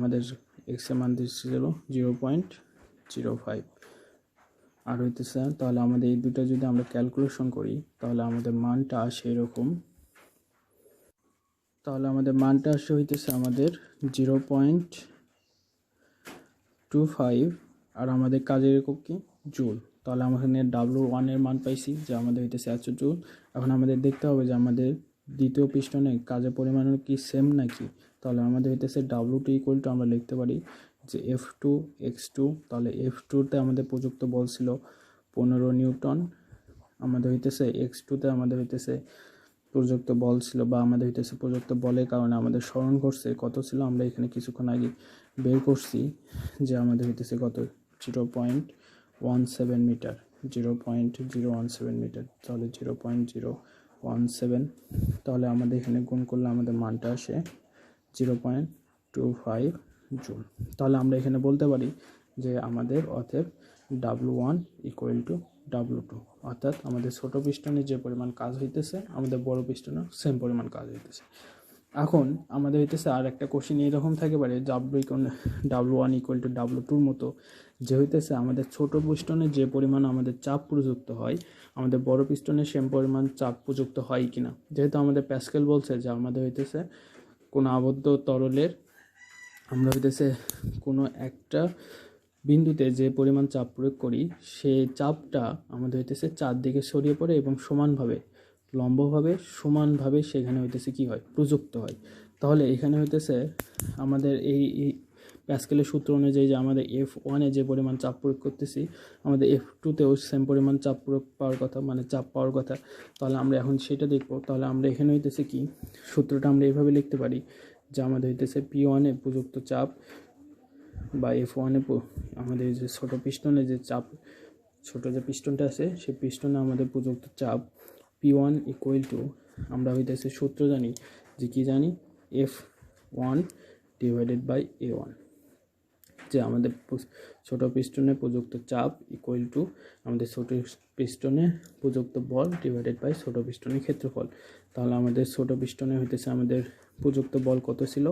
আমাদের এক্স এর মান দিচ্ছিল 0.05 আর হইতেছে, তাহলে আমাদের এই দুটো যদি আমরা ক্যালকুলেশন করি তাহলে আমাদের মানটা আসে এরকম, তাহলে আমাদের মানটা আসে হইতেছে আমাদের 0.25 আর আমাদের কাজের একক কি জুল। তাহলে আমরা এখানে W1 এর মান পাইছি যে আমাদের হইতেছে 100 জুল। এখন আমাদের দেখতে হবে যে আমাদের দ্বিতীয় পিস্টনে কাজের পরিমাণ কি সেম নাকি। তাহলে আমাদের হইতেছে W2 ইকুয়াল টু আমরা লিখতে পারি যে F2 x2। তাহলে F2তে আমাদের প্রযুক্ত বল ছিল 15 নিউটন, আমাদের হইতেছে x2তে আমাদের হইতেছে প্রযুক্ত বল ছিল বা আমাদের হইতেছে প্রযুক্ত বলের কারণে আমাদের স্মরণ করছে কত ছিল, আমরা এখানে কিছুক্ষণ আগে বের করছি যে আমাদের হইতেছে কত 0.17 মিটার, 0.017 মিটার। তাহলে 0.017, তাহলে আমাদের এখানে গুণ করলে আমাদের মানটা আসে 0.25 জুল। তাহলে আমরা এখানে বলতে পারি যে আমাদের অতএব W1 ইকুয়াল টু W2, অর্থাৎ আমাদের ছোট পিস্টনে যে পরিমাণ কাজ হইতেছে আমাদের বড় পিস্টনে সেম পরিমাণ কাজ হইতেছে। এখন আমাদের হইতেছে আর একটা কোশ্চেন এইরকম থাকে পারে W1 ইকুয়াল টু W2 মতো, যে হইতেছে আমাদের ছোট পিস্টনে যে পরিমাণ আমাদের চাপ প্রযুক্ত হয় আমাদের বড় পিস্টনে সেম পরিমাণ চাপ প্রযুক্ত হয় কিনা। যেহেতু আমাদের প্যাসকেল বলছে যে আমাদের হইতেছে কোনো আবদ্ধ তরলের আমরা হইতেছে কোনো একটা বিন্দুতে যে পরিমাণ চাপ প্রয়োগ করি সেই চাপটা আমাদের হইতেছে চারদিকে ছড়িয়ে পড়ে এবং সমানভাবে লম্বভাবে সমানভাবে সেখানে হইতেছে কি হয় প্রযুক্ত হয়। তাহলে এখানে হইতেছে আমাদের এই প্যাসকেলের সূত্র অনুযায়ী যে আমাদের F1-এ যে পরিমাণ চাপ প্রয়োগ করতেছি আমাদের F2-তেও সেম পরিমাণ চাপ প্রয়োগ পাওয়ার কথা, মানে চাপ পাওয়ার কথা। তাহলে আমরা এখন সেটা দেখব। তাহলে আমরা এখানে হইতেছে কি সূত্রটা আমরা এইভাবে লিখতে পারি যে আমাদের হইতেছে P1-এ প্রযুক্ত চাপ বা F1-এ আমাদের যে ছোট পিস্টনে যে চাপ, ছোট যে পিস্টনটা আছে সেই পিস্টনে আমাদের প্রযুক্ত চাপ P1 ইকুয়াল টু আমরা হইতেছে সূত্র জানি যে কি জানি F1 ডিভাইডেড বাই A1, যে আমাদের ছোট পিস্টনে প্রযুক্ত চাপ ইকুয়াল টু আমাদের ছোট পিস্টনে প্রযুক্ত বল ডিভাইডেড বাই ছোট পিস্টনের ক্ষেত্রফল। তাহলে আমাদের ছোট পিস্টনে হইতেছে আমাদের প্রযুক্ত বল কত ছিল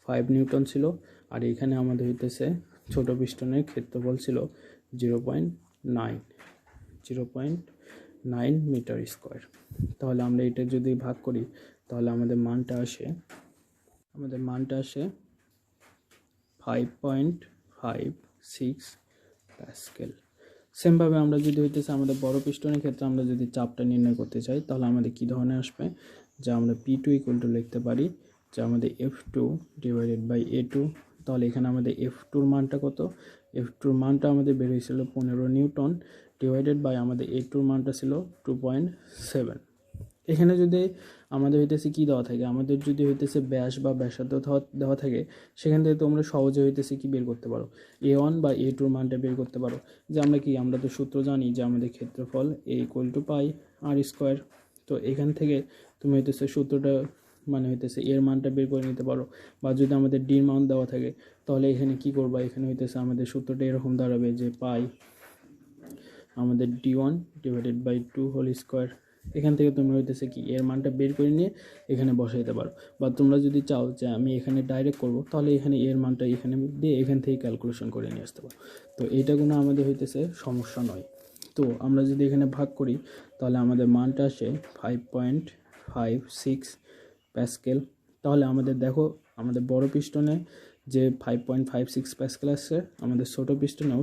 5 নিউটন ছিল, আর এখানে আমাদের হইতেছে ছোট পিস্টনের ক্ষেত্রফল ছিল 0.9 মিটার স্কোয়ার। তাহলে আমরা এটা যদি ভাগ করি তাহলে আমাদের মানটা আসে 5.56 প্যাসকেল। সেমভাবে আমরা যদি হইতেছে আমাদের বড় পিস্টনের ক্ষেত্রে আমরা যদি চাপটা নির্ণয় করতে চাই তাহলে আমাদের কী ধরনের আসবে, যে আমরা P2 ইকুয়াল টু লিখতে পারি যে আমাদের F2 ডিভাইডেড বাই A2। তাহলে এখানে আমাদের F2-র মানটা কত, F2-র মানটা আমাদের বের হয়েছিল 15 নিউটন ডিভাইডেড বাই আমাদের A2-র মানটা ছিল 2.7। এখানে যদি আমাদের হইতেছে কি দেওয়া থাকে, আমাদের যদি হইতেছে ব্যাস বা ব্যাসার্ধ দেওয়া থাকে সেখান থেকে তোমরা সহজে হইতেছে কি বের করতে পারো A1 বা A2-র মানটা বের করতে পারো। যে আমরা তো সূত্র জানি যে আমাদের ক্ষেত্রফল A equal to pi r square. তো এখান থেকে তুমি হইতেছে সূত্রটা মানে হইতেছে এর মানটা বের করে নিতে পারো। বা যদি আমাদের ডির মান দেওয়া থাকে তাহলে এখানে কি করবা, এখানে হইতেছে আমাদের সূত্রটা এরকম দাঁড়াবে যে পাই আমাদের D1 divided by 2 whole square. এখান থেকে তোমরা হইতেছে কি এর মানটা বের করে নিয়ে এখানে বসাইতে পারো। বা তোমরা যদি চাও যে আমি এখানে ডাইরেক্ট করব তাহলে এখানে এর মানটা এখানে দিয়ে এখান থেকে ক্যালকুলেশন করে নিয়ে আসতে পারো। তো এইটা কোনো আমাদের হইতেছে সমস্যা নয়। তো আমরা যদি এখানে ভাগ করি তাহলে আমাদের মানটা আসে 5.56 প্যাসকেল। তাহলে আমাদের দেখো আমাদের বড় পিস্টনে যে 5.56 প্যাসকেল আসছে আমাদের ছোটো পিস্টনেও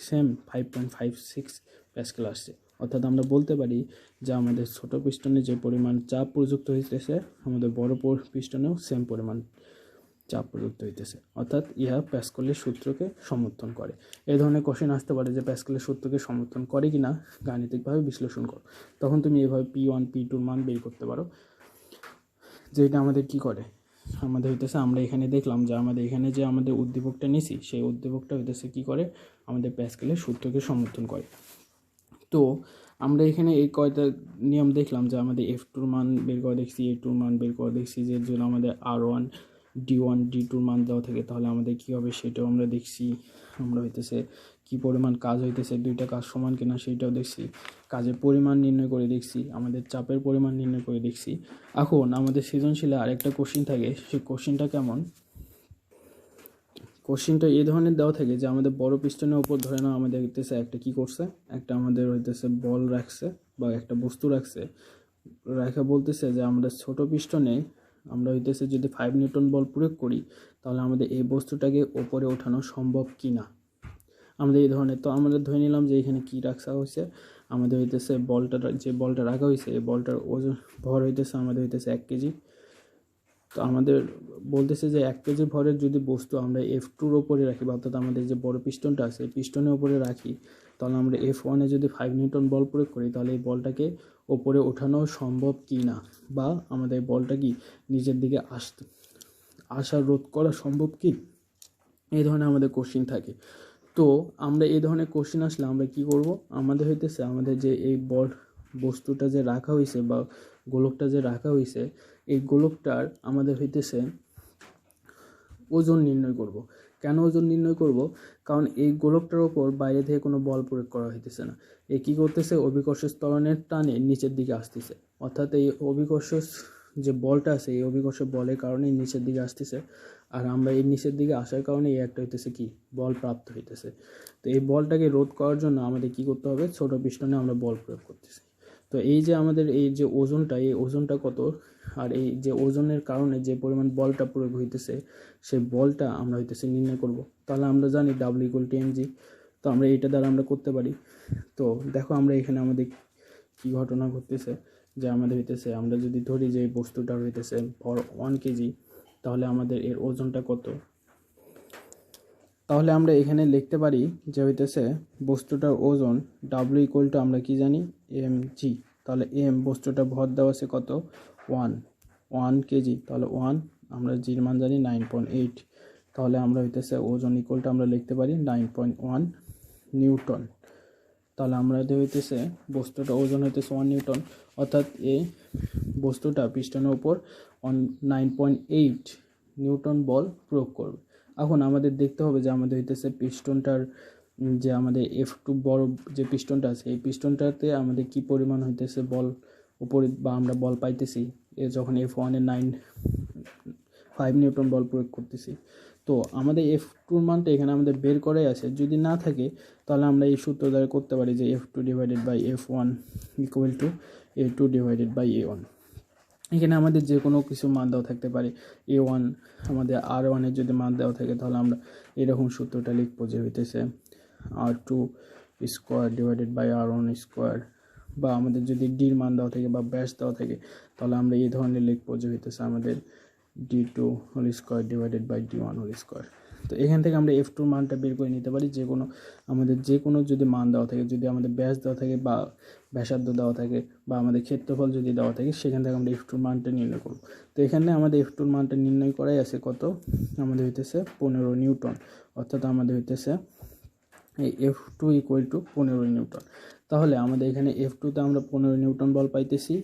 সেম 5.56 প্যাসকেল আসছে। অর্থাৎ আমরা বলতে পারি যে আমাদের ছোট পিস্টনে যে পরিমাণ চাপ প্রযুক্ত হইতেছে আমাদের বড় পিস্টনেও সেম পরিমাণ চাপ প্রযুক্ত হইতেছে। অর্থাৎ ইহা প্যাসকেলের সূত্রকে সমর্থন করে। এই ধরনের কোশ্চেন আসতে পারে যে প্যাসকেলের সূত্রকে সমর্থন করে কিনা গাণিতিকভাবে বিশ্লেষণ করো। তখন তুমি এভাবে P1 P2-র মান বের করতে পারো। যেটা আমাদের কি করে আমাদের হইতেছে আমরা এখানে দেখলাম যে আমাদের এখানে যে আমাদের উদ্দীপকটা নিছি সেই উদ্দীপকটা হইতেছে কি করে আমাদের প্যাসকেলের সূত্রকে সমর্থন করে। তো আমরা এখানে এই কয়টা নিয়ম দেখলাম যে আমাদের F2-র মান বের করে দেখছি, A2-র মান বের করে দেখছি, যে জন্য আমাদের R1 D1 D2-র মান দেওয়া থাকে তাহলে আমাদের কী হবে সেটাও আমরা দেখছি। আমরা হইতেছে কী পরিমাণ কাজ হইতেছে দুইটা কাজ সমান কিনা সেইটাও দেখছি, কাজের পরিমাণ নির্ণয় করে দেখছি, আমাদের চাপের পরিমাণ নির্ণয় করে দেখছি। এখন আমাদের সৃজনশীলে আরেকটা কোশ্চিন থাকে, সেই কোশ্চিনটা কেমন কোশ্চিনটা এই ধরনের দেওয়া থাকে যে আমাদের বড় পিস্টনের উপর ধরে নাও আমাদের হইতেছে একটা কি করছে, একটা আমাদের হইতেছে বল রাখছে বা একটা বস্তু রাখছে, রাখা বলতেছে যে আমাদের ছোট পিস্টনে আমরা হইতেছে যদি 5 নিউটন বল প্রয়োগ করি তাহলে আমাদের এই বস্তুটাকে ওপরে ওঠানো সম্ভব কি না। আমাদের এই ধরনের, তো আমরা ধরে নিলাম যে এখানে কি রাখা হয়েছে, আমাদের হইতেছে বলটা, যে বলটা রাখা হয়েছে এই বলটার ওজন ভর হইতেছে আমাদের হইতেছে 1 কেজি। তো আমাদের বলতেছে যে 1 কেজি ভরের যদি বস্তু আমরা F2-র ওপরে রাখি, বা অর্থাৎ আমাদের যে বড় পিস্টনটা আছে পিস্টনের ওপরে রাখি, তাহলে আমরা F1-এ যদি 5 নিউটন বল প্রয়োগ করি তাহলে এই বলটাকে ওপরে ওঠানো সম্ভব কি না, বা আমাদের বলটা কি নিচের দিকে আসা রোধ করা সম্ভব কি, এই ধরনের আমাদের কোশ্চিন থাকে। তো আমরা এই ধরনের কোশ্চিন আসলে আমরা কি করব, আমাদের হইতেছে আমাদের যে এই বস্তুটা যে রাখা হয়েছে বা গোলকটা যে রাখা হয়েছে এই গোলকটার আমাদের হইতেছে ওজন নির্ণয় করব। কেন ওজন নির্ণয় করব, কারণ এই গোলকটার ওপর বাইরে থেকে কোনো বল প্রয়োগ করা হইতেছে না, এ কী করতেছে অভিকর্ষ ত্বরণের টানে নিচের দিকে আসতেছে, অর্থাৎ এই অভিকর্ষ যে বলটা আছে এই অভিকর্ষ বলের কারণে নিচের দিকে আসতেছে, আর আমরা এই নিচের দিকে আসার কারণে এই একটা হইতেছে কি বল প্রাপ্ত হইতেছে। তো এই বলটাকে রোধ করার জন্য আমাদের কি করতে হবে, ছোট পিস্টনে আমরা বল প্রয়োগ করতেছি। তো এই যে আমাদের এই যে ওজনটা, এই ওজনটা কত, আর এই যে ওজনের কারণে যে পরিমাণ বলটা প্রয়োগ হইতেছে সেই বলটা আমরা হইতেছে নির্ণয় করব। তাহলে আমরা জানি W=mg, তো আমরা এটা দ্বারা আমরা করতে পারি। তো দেখো আমরা এখানে আমাদের কি ঘটনা ঘটতেছে, যে আমাদের হইতেছে আমরা যদি ধরি যে বস্তুটার হইতেছে ভর 1 কেজি, তাহলে আমাদের এর ওজনটা কত, তাহলে আমরা এখানে লিখতে পারি যে হইতেছে বস্তুটার ওজন W আমরা কি জানি mg, তাহলে m বস্তুটা ভর দেওয়া আছে কত 1 কেজি, তাহলে 1 আমরা জির মান জানি 9.8, তাহলে আমরা হইতেছে ওজন আমরা লিখতে পারি 9.1 নিউটন। তাহলে আমরা হইতেছে বস্তুটা ওজন হইতেছে 1 নিউটন, অর্থাৎ এই বস্তুটা পিস্টনের উপর 9.8 নিউটন বল প্রয়োগ করবে। এখন আমাদের দেখতে হবে যে আমাদের হইতেছে পিস্টনটার যে আমাদের F2 বড় যে পিস্টনটা আছে এই পিস্টনটাতে আমাদের কি পরিমাণ হইতেছে বল উপরে বা আমরা বল পাইতেছি যখন F1-এর 5 নিউটন বল প্রয়োগ করতেছি। তো আমাদের F2-র মানটা এখানে আমাদের বের করাই আছে, যদি না থাকে তাহলে আমরা এই সূত্র দ্বারা করতে পারি যে F2/F1 = A2/A1। এখানে আমাদের যে কোনো কিছু মান দেওয়া থাকতে পারে, A1 আমাদের R1-এর যদি মান দেওয়া থাকে তাহলে আমরা এরকম সূত্রটা লিখবো যে হইতেছে R2² / R1², বা আমাদের যদি ডির মান দেওয়া থাকে বা ব্যাস দেওয়া থাকে তাহলে আমরা এই ধরনের লিখবো যে হইতেছে আমাদের D2² / D1²। তো এখান থেকে আমরা F2 মানটা বের করে নিতে পারি, আমাদের যে কোনো যদি মান দেওয়া থাকে, যদি আমাদের ব্যাস দেওয়া থাকে বা ব্যাসার্ধ দেওয়া থাকে বা আমাদের ক্ষেত্রফল যদি দেওয়া থাকে সেখান থেকে আমরা F2 মানটা নির্ণয় করব। তো এখানে আমাদের F2 মানটা নির্ণয় করাই আছে কত, আমাদের হইতেছে 15 নিউটন, অর্থাৎ আমাদের হইতেছে এই F2 = 15 নিউটন। তাহলে আমাদের এখানে F2-তে আমরা 15 নিউটন বল পাইতেছি,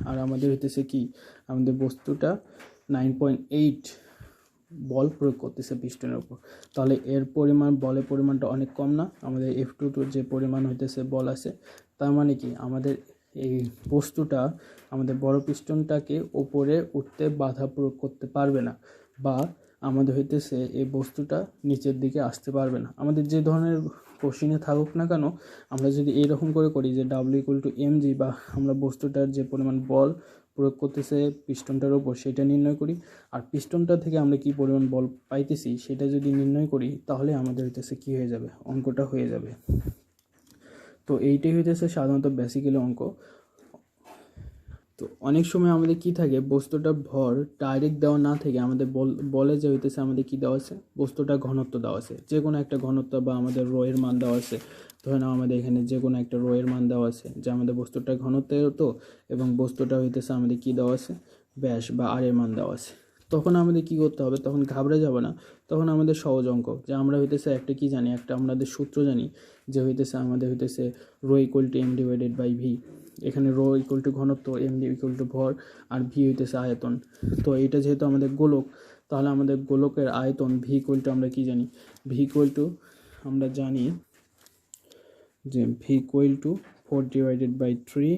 আর আমাদের হইতেছে কি আমাদের বস্তুটা 9.8 বল প্রয়োগ করতেছে পিস্টনের উপর, তাহলে এর বলের পরিমাণটা অনেক কম না, আমাদের F2 যে পরিমাণ হইতেছে বল আছে, তার মানে কি আমাদের এই বস্তুটা আমাদের বড় পিস্টনটাকে উপরে উঠতে বাধা প্রয়োগ করতে পারবে না, বা আমাদের হইতেছে এই বস্তুটা নিচের দিকে আসতে পারবে না। আমাদের যে ধরনের কোশ্চিনে থাকুক না কেন, আমরা যদি এইরকম করে করি যে W=mg, বা আমরা বস্তুটার যে পরিমাণ বল প্রয়োগ করতেছে পিস্টনটার উপর সেটা নির্ণয় করি, আর পিস্টনটা থেকে আমরা কি পরিমাণ বল পাইতেছি সেটা যদি নির্ণয় করি, তাহলে আমাদের হইতেছে কি হয়ে যাবে, অঙ্কটা হয়ে যাবে। তো এইটাই হইতেছে সাধারণত বেসিক্যালি অঙ্ক। তো অনেক সময় আমাদের কি থাকে, বস্তুটা ভর ডাইরেক্ট দেওয়া না থেকে আমাদের বলে যে হইতেছে আমাদের কি দেওয়া আছে, বস্তুটা ঘনত্ব দেওয়া আছে, যে কোনো একটা ঘনত্ব বা আমাদের রোয়ের মান দেওয়া আছে। ধরে নাও আমাদের এখানে যে কোনো একটা রোয়ের মান দেওয়া আছে, যে আমাদের বস্তুটা ঘনত্ব হতো এবং বস্তুটা হইতেছে আমাদের কি দেওয়া আছে, ব্যাস বা আর এর মান দেওয়া আছে। তখন আমাদের কি করতে হবে, তখন ঘাবড়ে যাবে না, তখন আমাদের সহজ অঙ্ক, যে আমরা হইতেছে একটা কি জানি, একটা আমাদের সূত্র জানি যে হইতেছে আমাদের হইতেছে ρ=m/v। এখানে ρ=ঘনত্ব, m= ভর, আর v হইতেছে আয়তন। তো এটা যেহেতু আমাদের গোলক, তাহলে আমাদের গোলকের আয়তন v= আমরা কি জানি, v= আমরা জানি যে v = 4/3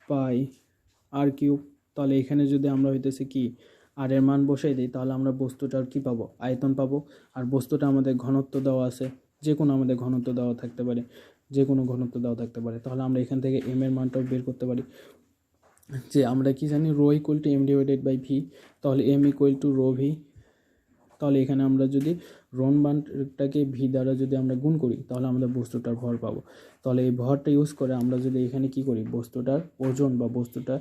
πr³। তাহলে এখানে যদি আমরা হইতেছে কি আর এর মান বসাই দিই, তাহলে আমরা বস্তুটার কি পাবো, আয়তন পাবো। আর বস্তুটা আমাদের ঘনত্ব দেওয়া আছে, যে কোনো আমাদের ঘনত্ব দেওয়া থাকতে পারে, যে কোনো ঘনত্ব দেওয়া থাকতে পারে। তাহলে আমরা এখান থেকে এম এর মানটাও বের করতে পারি, যে আমরা কি জানি rho equal to M divided by V, তাহলে M equal to rho V. তাহলে এখানে আমরা যদি রোন মানটাকে ভি দ্বারা যদি আমরা গুণ করি, তাহলে আমাদের বস্তুটার ভর পাবো। তাহলে এই ভরটা ইউজ করে আমরা যদি এখানে কি করি, বস্তুটার ওজন বা বস্তুটা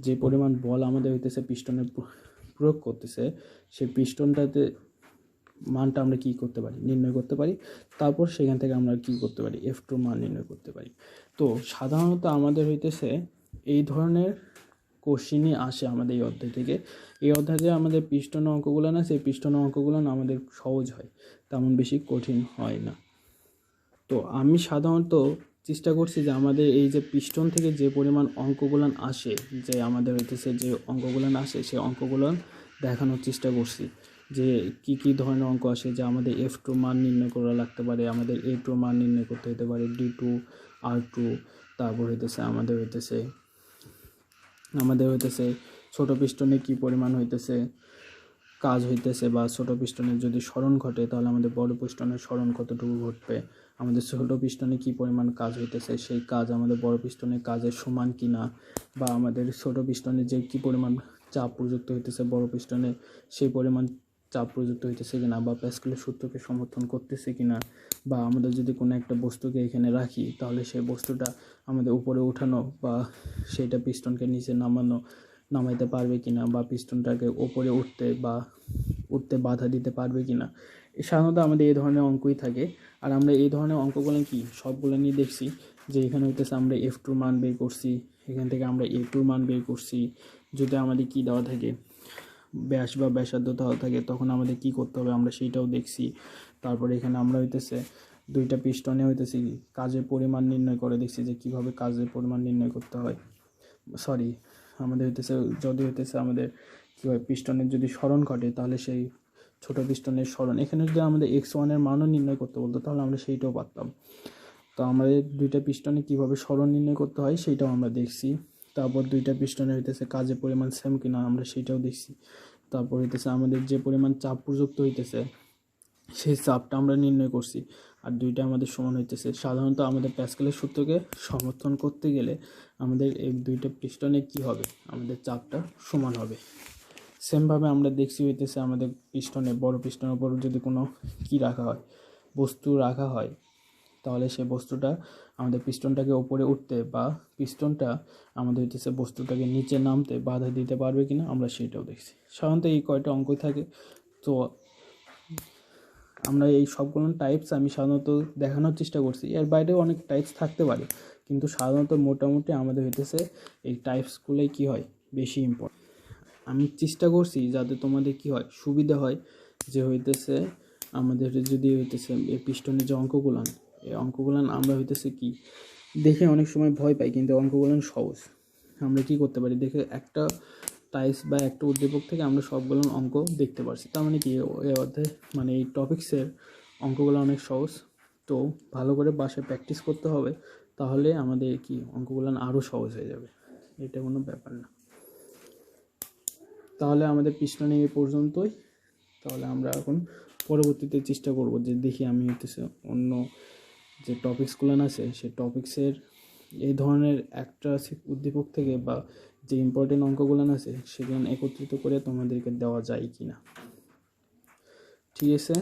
যে পরিমাণ বল আমাদের হইতেছে পিস্টনের প্রয়োগ করতেছে, সেই পিস্টনটাতে মানটা আমরা কি করতে পারি, নির্ণয় করতে পারি। তারপর সেখান থেকে আমরা কি করতে পারি, F2 মান নির্ণয় করতে পারি। তো সাধারণত আমাদের হইতেছে এই ধরনের কোশ্চিনই আসে আমাদের এই অধ্যায় থেকে। এই অধ্যায়ে আমাদের পিস্টন অঙ্কগুলো না, সেই পিস্টন অঙ্কগুলো আমাদের সহজ হয়, তেমন বেশি কঠিন হয় না। তো আমি সাধারণত চেষ্টা করছি যে আমাদের এই যে পিস্টন থেকে যে পরিমাণ অঙ্কগুলো আসে, যে আমাদের হইতেছে যে অঙ্কগুলো আসে, সেই অঙ্কগুলো দেখানোর চেষ্টা করছি যে কি ধরনের অঙ্ক আসে, যে আমাদের F2 মান নির্ণয় করা লাগতে পারে, আমাদের A2 মান নির্ণয় করতে হতে পারে, D2 R2, তারপর হইতেছে আমাদের হইতেছে ছোট পিস্টনে কি পরিমাণ হইতেছে কাজ হইতেছে, বা ছোট পিস্টনের যদি স্মরণ ঘটে তাহলে আমাদের বড় পিস্টনের স্মরণ কতটুকু ঘটবে, আমাদের ছোট পিস্টনে কি পরিমাণ কাজ হইতেছে, সেই কাজ আমাদের বড় পিস্টনের কাজের সমান কি না, বা আমাদের ছোট পিস্টনে যে কি পরিমাণ চাপ প্রযুক্ত হইতেছে বড় পিস্টনে সেই পরিমাণ চাপ প্রযুক্ত হইতেছে কিনা, বা প্যাসকেলের সূত্রকে সমর্থন করতেছে কিনা, বা আমাদের যদি কোনো একটা বস্তুকে এখানে রাখি তাহলে সেই বস্তুটা আমাদের উপরে উঠানো বা সেটা পিস্টনকে নিচে নামাইতে পারবে কিনা, বা পিস্টনটাকে ওপরে উঠতে বাধা দিতে পারবে কিনা। সাধারণত আমাদের এই ধরনের অঙ্কই থাকে। আর আমরা এই ধরনের অঙ্কগুলো কি সবগুলো নিয়ে দেখছি, যে এখানে হইতেছে আমরা F2 মান বের করছি, এখান থেকে আমরা A2 মান বের করছি। যদি আমাদের কি দেওয়া থাকে, ব্যাস বা ব্যাসার্ধ দেওয়া থাকে, তখন আমাদের কি করতে হবে আমরা সেইটাও দেখছি। তারপরে এখানে আমরা হইতেছে দুইটা পিস্টনে হইতেছি কাজের পরিমাণ নির্ণয় করে দেখছি, যে কিভাবে কাজের পরিমাণ নির্ণয় করতে হয়। আমাদের হইতেছে আমাদের কী হয়, পিস্টনের যদি স্মরণ ঘটে তাহলে সেই ছোট পিস্টনের স্মরণ, এখানে যদি আমাদের x1 এর মানও নির্ণয় করতে বলতো তাহলে আমরা সেইটাও পারতাম। তো আমাদের দুইটা পিস্টনে কীভাবে স্মরণ নির্ণয় করতে হয় সেইটাও আমরা দেখছি। তারপর দুইটা পিস্টনে হইতেছে কাজের পরিমাণ সেম কিনা আমরা সেইটাও দেখছি। তারপর হইতেছে আমাদের যে পরিমাণ চাপ প্রযুক্ত হইতেছে সেই চাপটা আমরা নির্ণয় করছি, আর দুইটা আমাদের সমান হইতেছে। সাধারণত আমাদের প্যাসকেলের সূত্রকে সমর্থন করতে গেলে আমাদের এই দুইটা পিস্টনে কি হবে, আমাদের চাপটা সমান হবে। সেমভাবে আমরা দেখছি হইতেছে আমাদের পিস্টনে, বড় পিস্টনের উপর যদি কোনো কি রাখা হয়, বস্তু রাখা হয়, তাহলে সেই বস্তুটা আমাদের পিস্টনটাকে ওপরে উঠতে বা পিস্টনটা আমাদের হইতেছে বস্তুটাকে নিচে নামতে বাধা দিতে পারবে কিনা আমরা সেটাও দেখছি। সাধারণত এই কয়টা অঙ্কই থাকে। তো আমরা এই সবগুলো টাইপস আমি সাধারণত দেখানোর চেষ্টা করছি, এর বাইরেও অনেক টাইপস থাকতে পারে, কিন্তু সাধারণত মোটামুটি আমাদের হইতেছে এই টাইপসগুলোই কী হয় বেশি ইম্পর্টেন্ট। আমি চেষ্টা করছি যাতে তোমাদের কি হয় সুবিধা হয়, যে হইতেছে আমাদের যদি হইতেছে এই পিস্টনের যে অঙ্কগুলান, এই অঙ্কগুলান আমরা হইতেছে কি দেখে অনেক সময় ভয় পাই, কিন্তু অঙ্কগুলান সহজ। আমরা কি করতে পারি, দেখে একটা টাইপস বা একটা উদ্দীপক থেকে আমরা সবগুলো অঙ্ক দেখতে পারছি। তার মানে কি এই অধ্যায় মানে এই টপিক্সের অঙ্কগুলো অনেক সহজ। তো ভালো করে বাসায় প্র্যাকটিস করতে হবে, তাহলে আমাদের কি অঙ্কগুলো আরও সহজ হয়ে যাবে, এটা কোনো ব্যাপার না। তাহলে আমাদের পিস্টনে এই পর্যন্তই। তাহলে আমরা এখন পরবর্তীতে চেষ্টা করব যে দেখি আমি হইতেছে অন্য যে টপিক্সগুলো আছে সেই টপিক্সের এই ধরনের একটা উদ্দীপক থেকে বা যে ইম্পর্টেন্ট অঙ্কগুলো আছে সেগুলো একত্রিত করে তোমাদেরকে দেওয়া যায় কি না। ঠিক আছে।